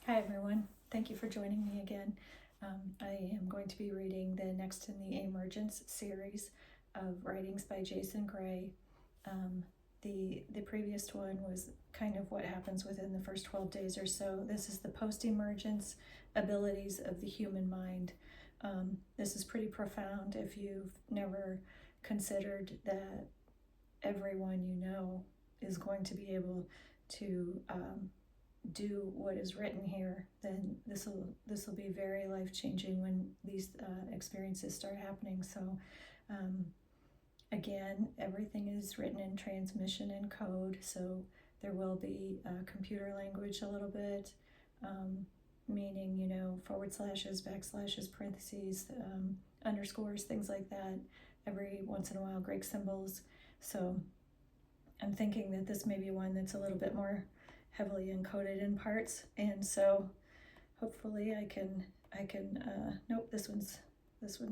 Hi everyone, thank you for joining me again. I am going to be reading the next in the Emergence series of writings by Jason Gray. The previous one was kind of what happens within the first 12 days or so. This is the post-emergence abilities of the human mind. This is pretty profound if you've never considered that everyone you know is going to be able to do what is written here, then this will be very life-changing when these experiences start happening. So again, everything is written in transmission and code, so there will be computer language a little bit, meaning, forward slashes, backslashes, parentheses, underscores, things like that. Every once in a while, Greek symbols. So I'm thinking that this may be one that's a little bit more heavily encoded in parts, and so hopefully I can nope, this one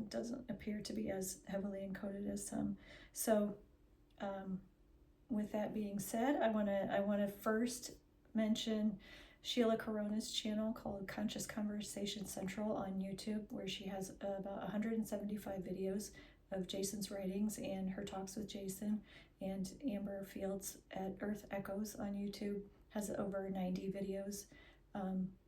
doesn't appear to be as heavily encoded as some. So with that being said, I want to first mention Sheila Corona's channel called Conscious Conversation Central on YouTube, where she has about 175 videos of Jason's writings and her talks with Jason, and Amber Fields at Earth Echoes on YouTube has over 90 videos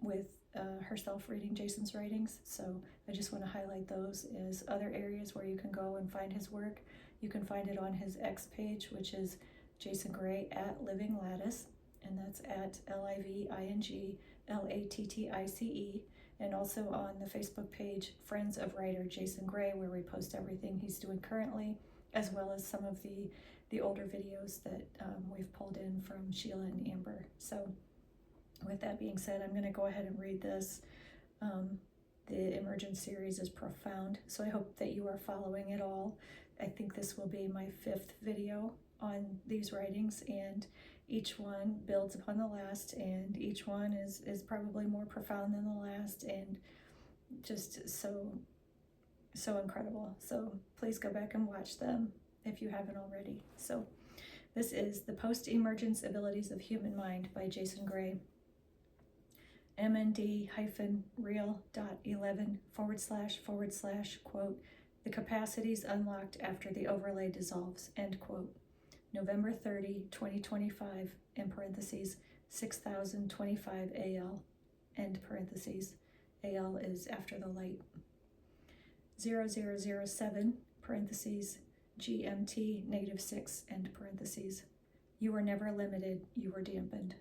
with herself reading Jason's writings. So I just want to highlight those as other areas where you can go and find his work. You can find it on his X page, which is Jason Gray at Living Lattice, and that's at LIVINGLATTICE, and also on the Facebook page Friends of Writer Jason Gray, where we post everything he's doing currently, as well as some of the older videos that we've pulled in from Sheila and Amber. So with that being said, I'm going to go ahead and read this. The Emergence series is profound, so I hope that you are following it all. I think this will be my 5th video on these writings, and each one builds upon the last, and each one is probably more profound than the last, and just so incredible. So please go back and watch them if you haven't already. So this is The Post-Emergence Abilities of Human Mind by Jason Gray. MND-real.11 / quote, the capacities unlocked after the overlay dissolves, end quote. November 30, 2025, in parentheses, 6025 AL, end parentheses. AL is after the light. 0007, parentheses, GMT -6, end parentheses. You were never limited, you were dampened.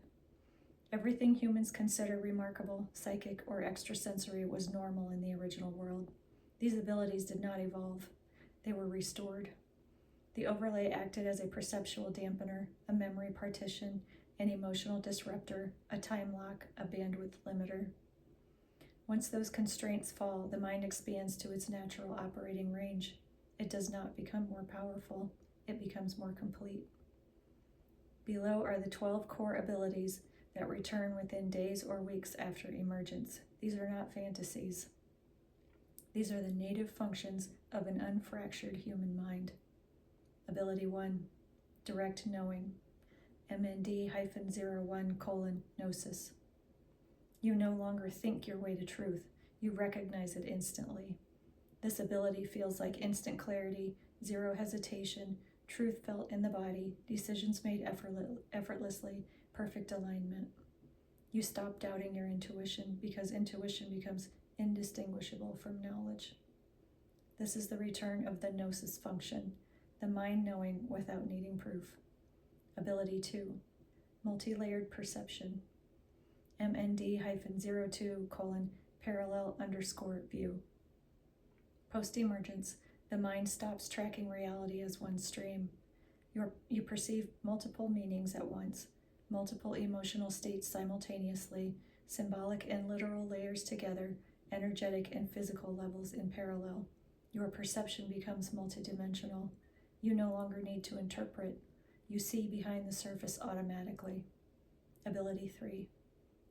Everything humans consider remarkable, psychic, or extrasensory was normal in the original world. These abilities did not evolve. They were restored. The overlay acted as a perceptual dampener, a memory partition, an emotional disruptor, a time lock, a bandwidth limiter. Once those constraints fall, the mind expands to its natural operating range. It does not become more powerful, it becomes more complete. Below are the 12 core abilities that return within days or weeks after emergence. These are not fantasies. These are the native functions of an unfractured human mind. Ability 1, direct knowing, MND-01 : gnosis. You no longer think your way to truth, you recognize it instantly. This ability feels like instant clarity, zero hesitation, truth felt in the body, decisions made effortlessly, perfect alignment. You stop doubting your intuition because intuition becomes indistinguishable from knowledge. This is the return of the gnosis function, the mind knowing without needing proof. Ability 2, multi-layered perception, MND-02 : parallel_view. Post-emergence, the mind stops tracking reality as one stream. You perceive multiple meanings at once, multiple emotional states simultaneously, symbolic and literal layers together, energetic and physical levels in parallel. Your perception becomes multidimensional. You no longer need to interpret. You see behind the surface automatically. Ability 3,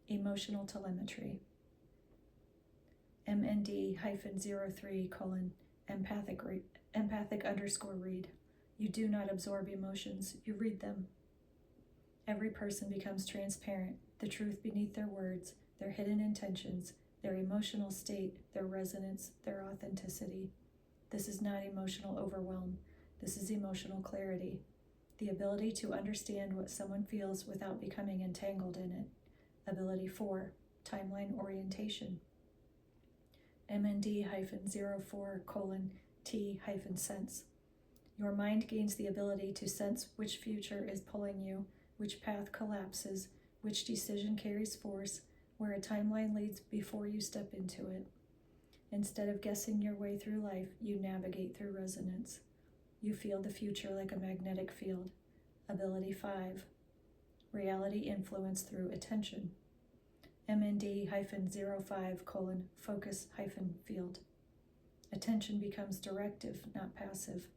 emotional telemetry, MND-03 : empathic_read. You do not absorb emotions, you read them. Every person becomes transparent, the truth beneath their words, their hidden intentions, their emotional state, their resonance, their authenticity. This is not emotional overwhelm. This is emotional clarity, the ability to understand what someone feels without becoming entangled in it. Ability 4, timeline orientation. MND-04:T-sense. Your mind gains the ability to sense which future is pulling you, which path collapses, which decision carries force, where a timeline leads before you step into it. Instead of guessing your way through life, you navigate through resonance. You feel the future like a magnetic field. Ability 5, reality influence through attention. MND-05:focus-field. Attention becomes directive, not passive.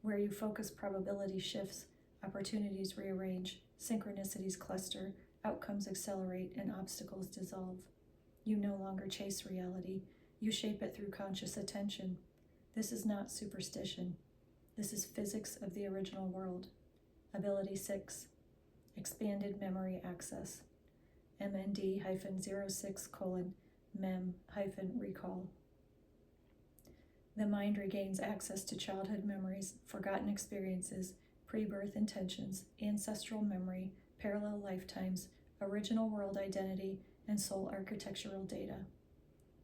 Where you focus, probability shifts, opportunities rearrange, synchronicities cluster, outcomes accelerate, and obstacles dissolve. You no longer chase reality. You shape it through conscious attention. This is not superstition. This is physics of the original world. Ability 6, expanded memory access. MND-06:mem-recall. The mind regains access to childhood memories, forgotten experiences, pre-birth intentions, ancestral memory, parallel lifetimes, original world identity, and soul architectural data.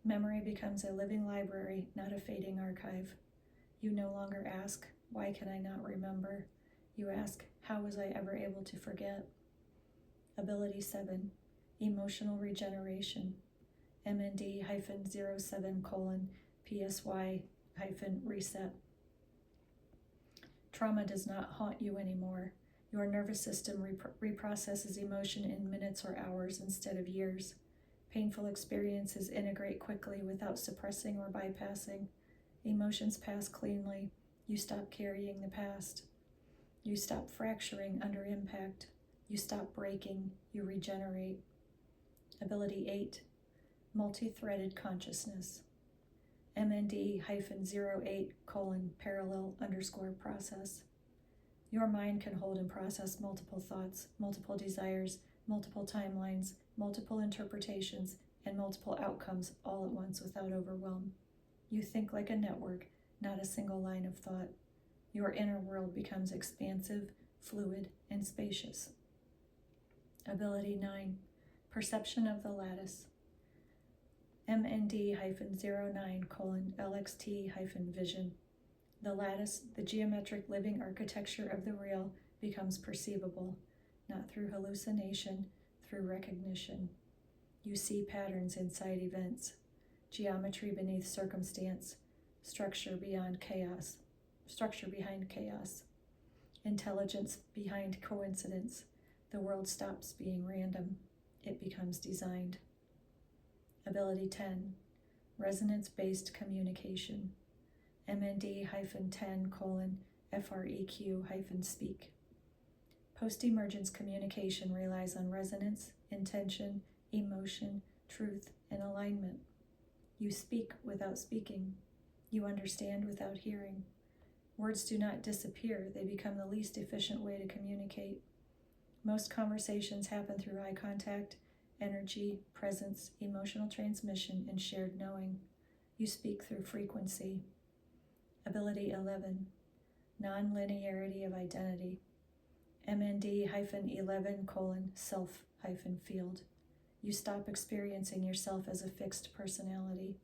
Memory becomes a living library, not a fading archive. You no longer ask, why can I not remember? You ask, how was I ever able to forget? Ability 7, emotional regeneration. MND-07:PSY-reset. Trauma does not haunt you anymore. Your nervous system reprocesses emotion in minutes or hours instead of years. Painful experiences integrate quickly without suppressing or bypassing. Emotions pass cleanly. You stop carrying the past. You stop fracturing under impact. You stop breaking. You regenerate. Ability 8, multi-threaded consciousness. MND-08:parallel_process. Your mind can hold and process multiple thoughts, multiple desires, multiple timelines, multiple interpretations, and multiple outcomes all at once without overwhelm. You think like a network, not a single line of thought. Your inner world becomes expansive, fluid, and spacious. Ability 9, perception of the lattice. MND-09:LXT-vision. The lattice, the geometric living architecture of the real, becomes perceivable, not through hallucination, through recognition. You see patterns inside events, geometry beneath circumstance, structure behind chaos, intelligence behind coincidence. The world stops being random. It becomes designed. Ability 10, resonance-based communication. MND-10:FREQ-speak. Post-emergence communication relies on resonance, intention, emotion, truth, and alignment. You speak without speaking. You understand without hearing. Words do not disappear. They become the least efficient way to communicate. Most conversations happen through eye contact, energy, presence, emotional transmission, and shared knowing. You speak through frequency. Ability 11, non-linearity of identity. MND-11:self-field. You stop experiencing yourself as a fixed personality.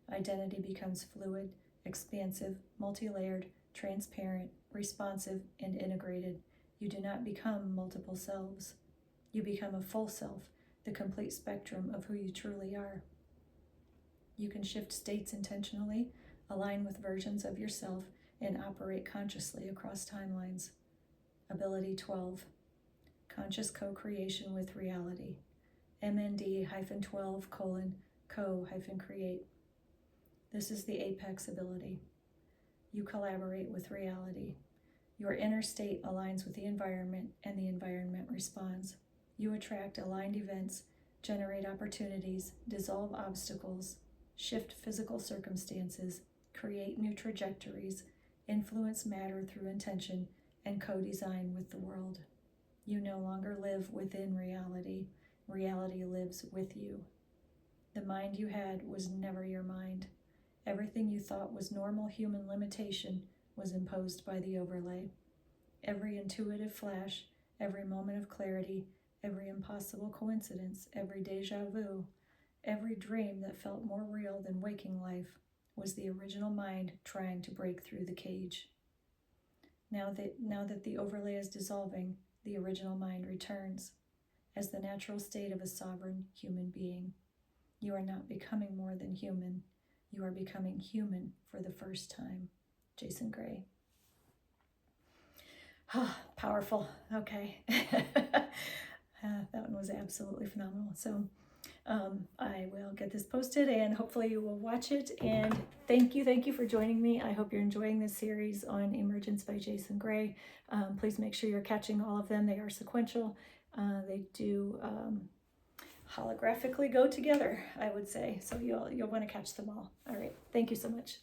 Identity becomes fluid, expansive, multi-layered, transparent, responsive, and integrated. You do not become multiple selves. You become a full self, the complete spectrum of who you truly are. You can shift states intentionally, align with versions of yourself, and operate consciously across timelines. Ability 12, conscious co-creation with reality. MND-12:co-create. This is the apex ability. You collaborate with reality. Your inner state aligns with the environment, and the environment responds. You attract aligned events, generate opportunities, dissolve obstacles, shift physical circumstances, create new trajectories, influence matter through intention, and co-design with the world. You no longer live within reality. Reality lives with you. The mind you had was never your mind. Everything you thought was normal human limitation was imposed by the overlay. Every intuitive flash, every moment of clarity, every impossible coincidence, every deja vu, every dream that felt more real than waking life was the original mind trying to break through the cage. Now that the overlay is dissolving, the original mind returns as the natural state of a sovereign human being. You are not becoming more than human. You are becoming human for the first time. Jason Gray. Powerful. Okay. That one was absolutely phenomenal. So I will get this posted and hopefully you will watch it. And thank you for joining me. I hope you're enjoying this series on Emergence by Jason Gray. Please make sure you're catching all of them. They are sequential. They do holographically go together, I would say. So you'll want to catch them all. All right. Thank you so much.